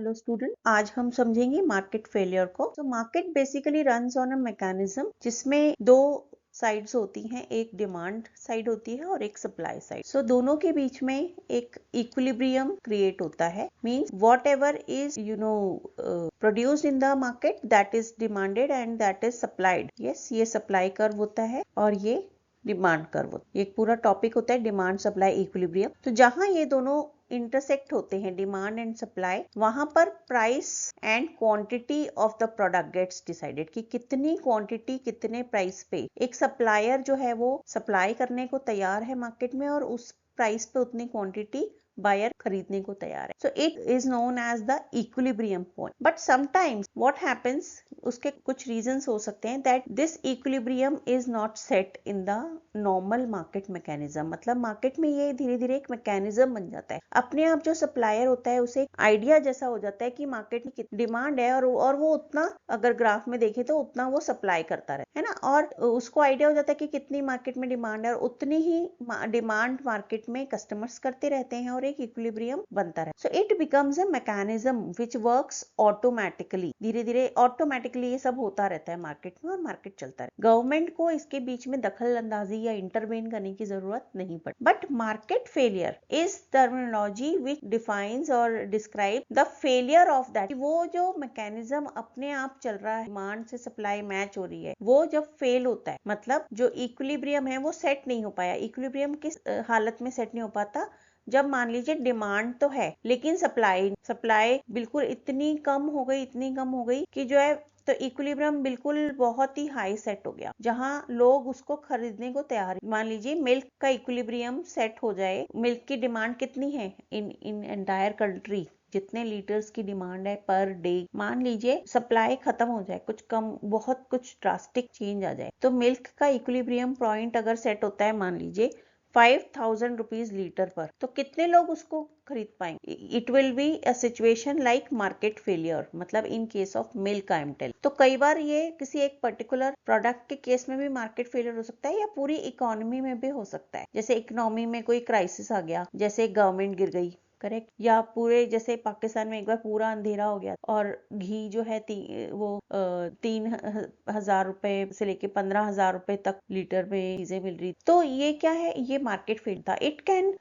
Hello student, आज हम समझेंगे मार्केट फेलियर को। तो market basically runs on a mechanism जिसमें दो साइड्स होती हैं, एक डिमांड साइड होती है और एक सप्लाई साइड। सो दोनों के बीच में एक इक्विलिब्रियम क्रिएट होता है। Means what ever is produced in the market that is demanded and that is supplied. Yes, ये सप्लाई कर्व होता है और ये डिमांड कर्व। एक पूरा टॉपिक होता है डिमांड सप्लाई इक्विलिब्रियम। तो जहां ये दोनों इंटरसेक्ट होते हैं, डिमांड एंड सप्लाई, वहां पर price and quantity of the product gets decided कि कितनी क्वांटिटी कितने प्राइस पे एक सप्लायर जो है वो सप्लाई करने को तैयार है मार्केट में और उस प्राइस पे उतनी क्वांटिटी बायर खरीदने को तैयार है। So it is known as the equilibrium point. But sometimes what happens, उसके कुछ रीजंस हो सकते हैं that this equilibrium is not set in the normal market mechanism. मतलब मार्केट में ये धीरे धीरे एक मैकेनिज्म बन जाता है। अपने आप जो सप्लायर होता है उसे आइडिया जैसा हो जाता है कि मार्केट में कितनी डिमांड है और वो उतना, अगर ग्राफ में देखे तो उतना वो सप्लाई करता रहे, है ना। और उसको आइडिया हो जाता है कि कितनी मार्केट में डिमांड है और उतनी ही डिमांड मार्केट में कस्टमर्स करते रहते हैं और एक इक्विलिब्रियम बनता रहे। So it becomes a mechanism which works automatically. धीरे धीरे ऑटोमेटिकली ये सब होता रहता है मार्केट में और मार्केट चलता है। गवर्नमेंट को इसके बीच में दखल अंदाजी या इंटरवेन करने की जरूरत नहीं पड़ती। But market failure is terminology which defines और describe the failure of that. वो जो मैकेनिज्म अपने आप चल रहा है, डिमांड से सप्लाई मैच हो रही है, वो जब फेल होता है, मतलब जो इक्विलिब्रियम है वो सेट नहीं हो पाया। इक्विलिब्रियम किस हालत में सेट नहीं हो पाता? जब मान लीजिए डिमांड तो है लेकिन सप्लाई बिल्कुल इतनी कम हो गई कि जो है, तो इक्विलिब्रियम बिल्कुल बहुत ही हाई सेट हो गया जहां लोग उसको खरीदने को तैयार। मान लीजिए मिल्क का इक्विलिब्रियम सेट हो जाए। मिल्क की डिमांड कितनी है इन एंटायर कंट्री, जितने लीटर्स की डिमांड है पर डे, मान लीजिए सप्लाई खत्म हो जाए, कुछ कम, बहुत कुछ ड्रास्टिक चेंज आ जाए, तो मिल्क का इक्विलिब्रियम पॉइंट अगर सेट होता है मान लीजिए 5000 रुपीज लीटर पर, तो कितने लोग उसको खरीद पाएंगे? It will be a situation like market failure, मतलब in case of milk I am tell. तो कई बार ये किसी एक पर्टिकुलर प्रोडक्ट के केस में भी मार्केट फेलियर हो सकता है या पूरी इकोनॉमी में भी हो सकता है। जैसे इकोनॉमी में कोई क्राइसिस आ गया, जैसे गवर्नमेंट गिर गई, करेक्ट, या पूरे जैसे पाकिस्तान में एक बार पूरा अंधेरा हो गया और घी जो है 3,000 रुपए से लेके 15,000 रुपए तक लीटर में चीजें मिल रही। तो ये क्या है? ये मार्केट फेल था। It can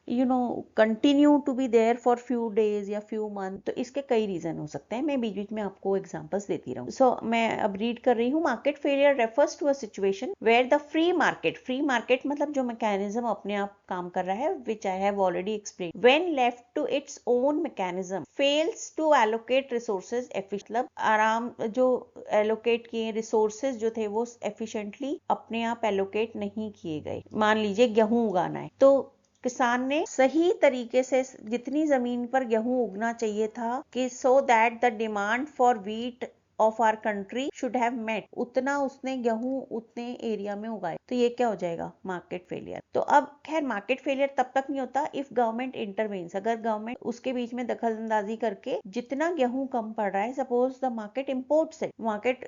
continue to be there for few days या फ्यू मंथ। तो इसके कई रीजन हो सकते हैं, मैं बीच बीच में आपको एग्जांपल्स देती रहूं। सो मैं अब रीड कर रही हूँ। Market failure refers to a situation where the free market मतलब जो मैकेनिज्म अपने आप काम कर रहा है, which I have already explain, when left to its own mechanism fails to allocate resources मतलब आराम जो allocate किए रिसोर्सेज जो थे वो efficiently अपने आप allocate नहीं किए गए। मान लीजिए गेहूं उगाना है, तो किसान ने सही तरीके से जितनी जमीन पर गेहूं उगना चाहिए था कि so that the demand for wheat of our country should have met, उतना उसने गेहूं उतने एरिया में उगाए, तो ये क्या हो जाएगा? Market failure. तो अब खैर मार्केट फेलियर तब तक नहीं होता इफ गवर्नमेंट इंटरवेन्स। अगर गवर्नमेंट उसके बीच में दखल अंदाजी करके जितना गेहूं कम पड़ रहा है, सपोज द मार्केट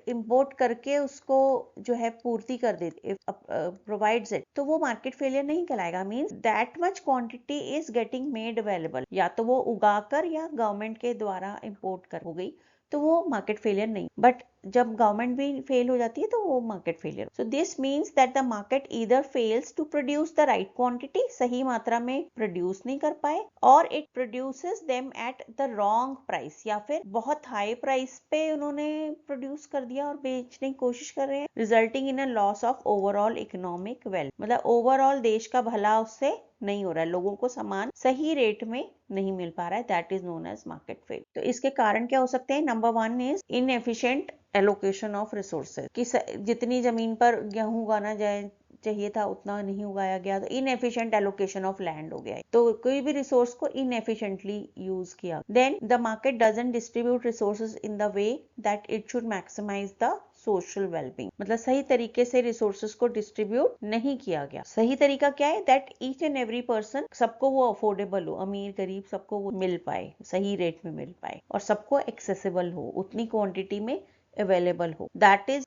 इंपोर्ट करके उसको जो है पूर्ति कर देती, प्रोवाइड्स इट, तो वो मार्केट फेलियर नहीं कहलाएगा। Means that much quantity is getting made available, या तो वो उगाकर या गवर्नमेंट के द्वारा इंपोर्ट कर हो गई, तो वो मार्केट फेलियर नहीं। बट जब गवर्नमेंट भी फेल हो जाती है तो वो market failure. So this means that the market either fails to produce the right quantity, सही मात्रा में प्रोड्यूस नहीं कर पाए, और it produces them at the wrong price, या फिर बहुत हाई प्राइस पे उन्होंने प्रोड्यूस कर दिया और बेचने की कोशिश कर रहे हैं, resulting in a loss of overall economic wealth. मतलब ओवरऑल देश का भला उससे नहीं हो रहा है, लोगों को सामान सही रेट में नहीं मिल पा रहा है, that is known as market fail. तो इसके कारण क्या हो सकते हैं? Number 1 is inefficient allocation of resources, कि जितनी जमीन पर गेहूं उगाना चाहिए था उतना नहीं उगाया गया, तो इनएफिशिएंट एलोकेशन ऑफ लैंड हो गया है, तो कोई भी रिसोर्स को इनएफिशिएंटली यूज किया। Then the market doesn't distribute resources in the way that it should maximise the social wellbeing, मतलब सही तरीके से रिसोर्सेज को डिस्ट्रीब्यूट नहीं किया गया। सही तरीका क्या है? That each and every person, सबको वो अफोर्डेबल हो, अमीर गरीब सबको वो मिल पाए, सही रेट में मिल पाए और सबको एक्सेसिबल हो, उतनी क्वांटिटी में available हो, that is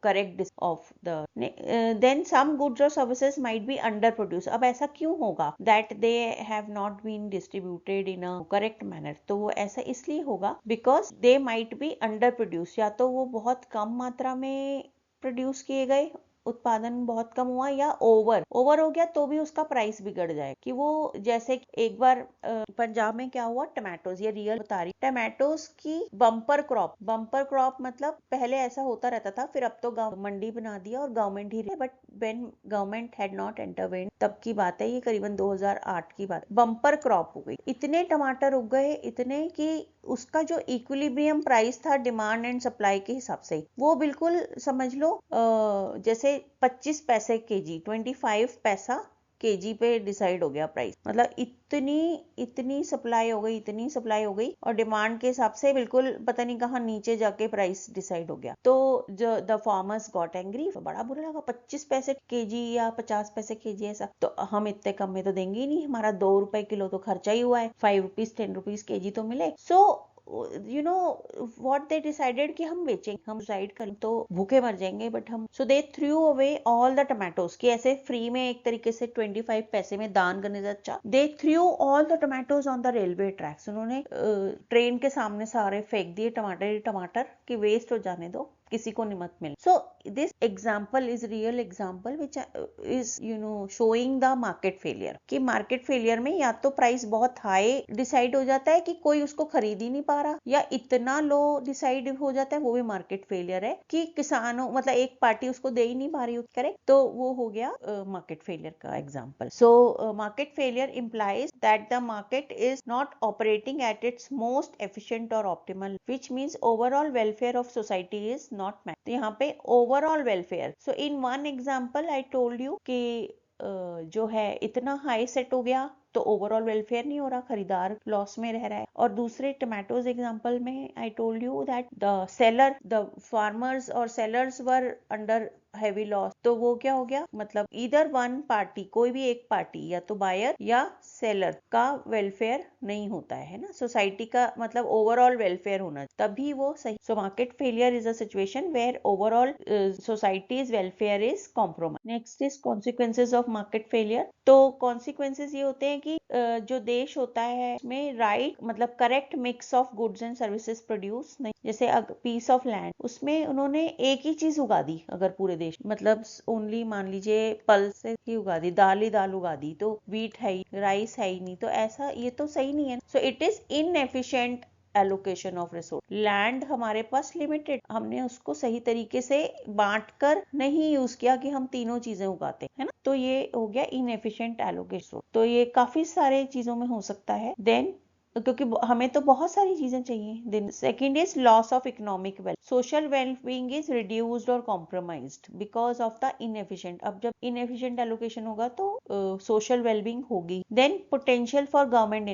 correct of the then some goods or services might be underproduced. अब ऐसा क्यों होगा that they have not been distributed in a correct manner? तो वो ऐसा इसलिए होगा because they might be underproduced, या तो वो बहुत कम मात्रा में प्रोड्यूस किए गए, उत्पादन बहुत कम हुआ, या ओवर हो गया तो भी उसका प्राइस बिगड़ जाए। कि वो जैसे एक बार पंजाब में क्या हुआ, टमाटोज, ये रियल बता रही, टमाटोज की बम्पर क्रॉप मतलब पहले ऐसा होता रहता था, फिर अब तो मंडी बना दिया और government he, but when government had not intervene, तब की बात है ये, करीबन 2008 की बात, बम्पर क्रॉप हो गई, इतने टमाटर उग गए, इतने कि उसका जो इक्विलिब्रियम प्राइस था डिमांड एंड सप्लाई के हिसाब से, वो बिल्कुल समझ लो जैसे 25 पैसे केजी, 25 पैसा केजी पे डिसाइड हो गया प्राइस। मतलब इतनी सप्लाई हो गई और डिमांड के हिसाब से बिल्कुल पता नहीं कहाँ नीचे जाके प्राइस डिसाइड हो गया। तो जो द फार्मर्स गॉट एंग्री, बड़ा बुरा लगा, 25 पैसे केजी या 50 पैसे केजी ऐसा, तो हम इतने कम में तो देंगे ही नहीं, हमारा 2 रुपए किलो तो खर्चा ही हुआ है, 5 रुपीज 10 रुपीज केजी तो मिले। सो what they decided कि हम बेचेंगे, हम डिसाइड करें तो भूखे मर जाएंगे, बट हम, so they threw away all the tomatoes, कि ऐसे फ्री में एक तरीके से 25 पैसे में दान करने से अच्छा, they threw all the tomatoes on the railway tracks, उन्होंने ट्रेन के सामने सारे फेंक दिए टमाटर कि वेस्ट हो जाने दो, किसी को नहीं मत मिले। So this example is real example which is showing the market failure, कि मार्केट फेलियर में या तो प्राइस बहुत हाई डिसाइड हो जाता है कि कोई उसको खरीद ही नहीं पा रहा, या इतना लो डिसाइड हो जाता है, वो भी मार्केट फेलियर है, कि किसानों मतलब एक पार्टी उसको दे ही नहीं पा रही, करेक्ट, तो वो हो गया मार्केट फेलियर का example. So market failure implies that the market is not operating at its most efficient or optimal, which means overall welfare of society is not met। तो यहाँ पे overall welfare, so in one example I told you कि जो है इतना high set हो गया तो ओवरऑल वेलफेयर नहीं हो रहा, खरीदार लॉस में रह रहा है। और दूसरे टमाटोज एग्जांपल में I told you that the farmers और sellers were under heavy loss, तो वो क्या हो गया, मतलब इधर वन पार्टी, कोई भी एक पार्टी, या तो बायर या सेलर का वेलफेयर नहीं होता है ना, सोसाइटी का मतलब ओवरऑल वेलफेयर होना, तभी वो सही। So market failure is a situation where overall society's welfare is compromise. Next is consequences of market failure. तो कॉन्सिक्वेंसेज ये होते हैं कि जो देश होता है उसमें राइट मतलब correct mix of goods and services produce नहीं, जैसे पीस ऑफ लैंड, उसमें उन्होंने एक ही चीज उगा दी, अगर पूरे देश मतलब ओनली मान लीजिए पल्स ही उगा दी, दाल ही दाल उगा दी, तो वीट है ही, राइस है ही नहीं, तो ऐसा ये तो सही नहीं है। So it is inefficient allocation of resource. Land हमारे पास लिमिटेड, हमने उसको सही तरीके से बांट कर नहीं यूज किया कि हम तीनों चीजें उगाते है ना, तो ये हो गया इनएफिशिएंट एलोकेशन। तो ये काफी सारे चीजों में हो सकता है। देन क्योंकि हमें तो बहुत सारी चीजें चाहिए। Then second is loss of economic well, social wellbeing is reduced और compromised because of the inefficient. अब जब इनएफिशिएंट एलोकेशन होगा तो सोशल वेलबींग होगी। Then potential for government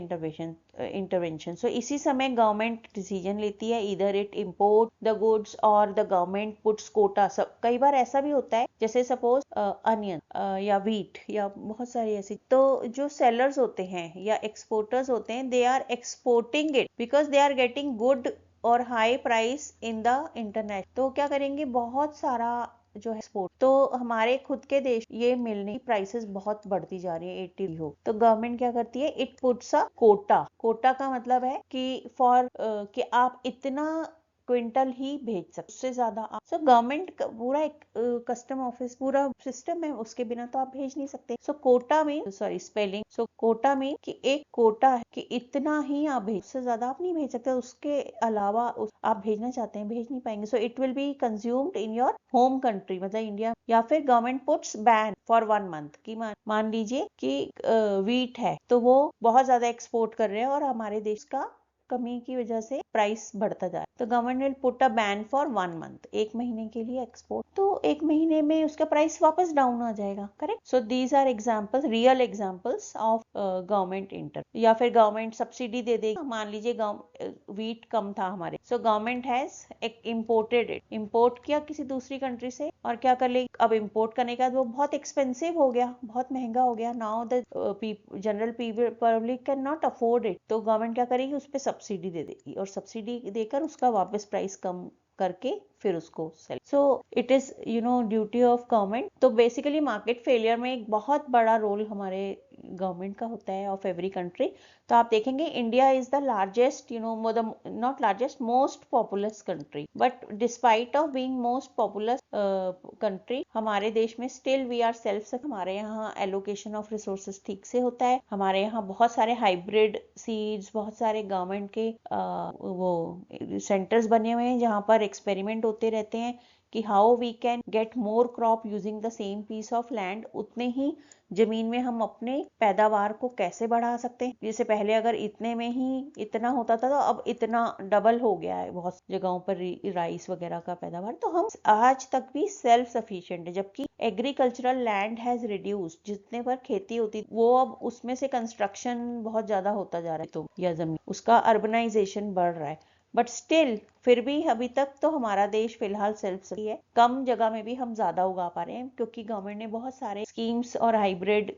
intervention, so इसी समय गवर्नमेंट डिसीजन लेती है, इधर इट इम्पोर्ट द गुड्स और द गवर्नमेंट पुट्स कोटा। सब कई बार ऐसा भी होता है, जैसे सपोज अनियन या व्हीट या बहुत सारी ऐसी, तो जो सेलर्स होते हैं या एक्सपोर्टर्स होते हैं, they are exporting it because they are getting good और high price in the internet, तो क्या करेंगे, बहुत सारा जो है एक्सपोर्ट, तो हमारे खुद के देश ये मिलने प्राइसेस बहुत बढ़ती जा रही है 80 हो, तो गवर्नमेंट क्या करती है, इट पुट्स अ कोटा का मतलब है कि फॉर कि आप इतना क्विंटल ही भेज सकते, उससे ज्यादा आप, सो गवर्नमेंट पूरा एक कस्टम ऑफिस पूरा सिस्टम है, उसके बिना तो आप भेज नहीं सकते। सो कोटा मीन, सॉरी स्पेलिंग, सो कोटा मीन कि एक कोटा है कि इतना ही आप भेज, उससे ज्यादा आप नहीं भेज सकते, उसके अलावा आप भेजना चाहते हैं भेज नहीं पाएंगे। So it will be consumed in your home country, मतलब इंडिया। या फिर government puts ban for 1 month की मान लीजिए कि व्हीट है तो वो बहुत ज्यादा एक्सपोर्ट कर रहे हैं और हमारे देश का कमी की वजह से प्राइस बढ़ता जा रहा है, तो government will put a ban for 1 month, 1 महीने के लिए एक्सपोर्ट, तो 1 महीने में उसका प्राइस वापस डाउन आ जाएगा, correct. So these are examples, real examples of government inter. या फिर गवर्नमेंट सब्सिडी दे देगी, मान लीजिए व्हीट कम था हमारे, so government has imported it, import किया किसी दूसरी कंट्री से, और क्या कर लेगी, अब इम्पोर्ट करने के बाद वो बहुत एक्सपेंसिव हो गया, बहुत महंगा हो गया, now the general public can not afford it, तो गवर्नमेंट क्या करेगी, उस पर सब्सिडी दे देगी और सब्सिडी देकर उसका वापस प्राइस कम करके फिर उसको sell. So it is duty of government. तो बेसिकली मार्केट फेलियर में एक बहुत बड़ा रोल हमारे गवर्नमेंट का होता है ऑफ एवरी कंट्री। तो आप देखेंगे India is the largest not largest most populous country, but despite of being most populous country हमारे देश में स्टिल वी आर सेल्फ। हमारे यहाँ एलोकेशन ऑफ रिसोर्सेज ठीक से होता है, हमारे यहाँ बहुत सारे हाइब्रिड सीड्स, बहुत सारे गवर्नमेंट के वो सेंटर्स बने हुए हैं जहाँ पर एक्सपेरिमेंट होते रहते हैं कि how we can get more crop using the same piece of land. उतने ही जमीन में हम अपने पैदावार को कैसे बढ़ा सकते हैं। जैसे पहले अगर इतने में ही इतना होता था तो अब इतना डबल हो गया है बहुत जगहों पर राइस वगैरह का पैदावार। तो हम आज तक भी सेल्फ सफिशिएंट है, जबकि एग्रीकल्चरल लैंड हैज रिड्यूस्ड। जितने पर खेती होती वो अब उसमें से कंस्ट्रक्शन बहुत ज्यादा होता जा रहा है, तो या जमीन उसका अर्बनाइजेशन बढ़ रहा है, बट स्टिल फिर भी अभी तक तो हमारा देश फिलहाल सेल्फ सही है। कम जगह में भी हम ज्यादा उगा पा रहे हैं क्योंकि गवर्नमेंट ने बहुत सारे स्कीम्स और हाइब्रिड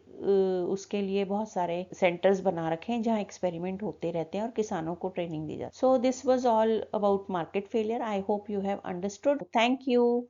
उसके लिए बहुत सारे सेंटर्स बना रखे हैं जहां एक्सपेरिमेंट होते रहते हैं और किसानों को ट्रेनिंग दी जाती है। So this was all about market failure. I hope you have understood. Thank you.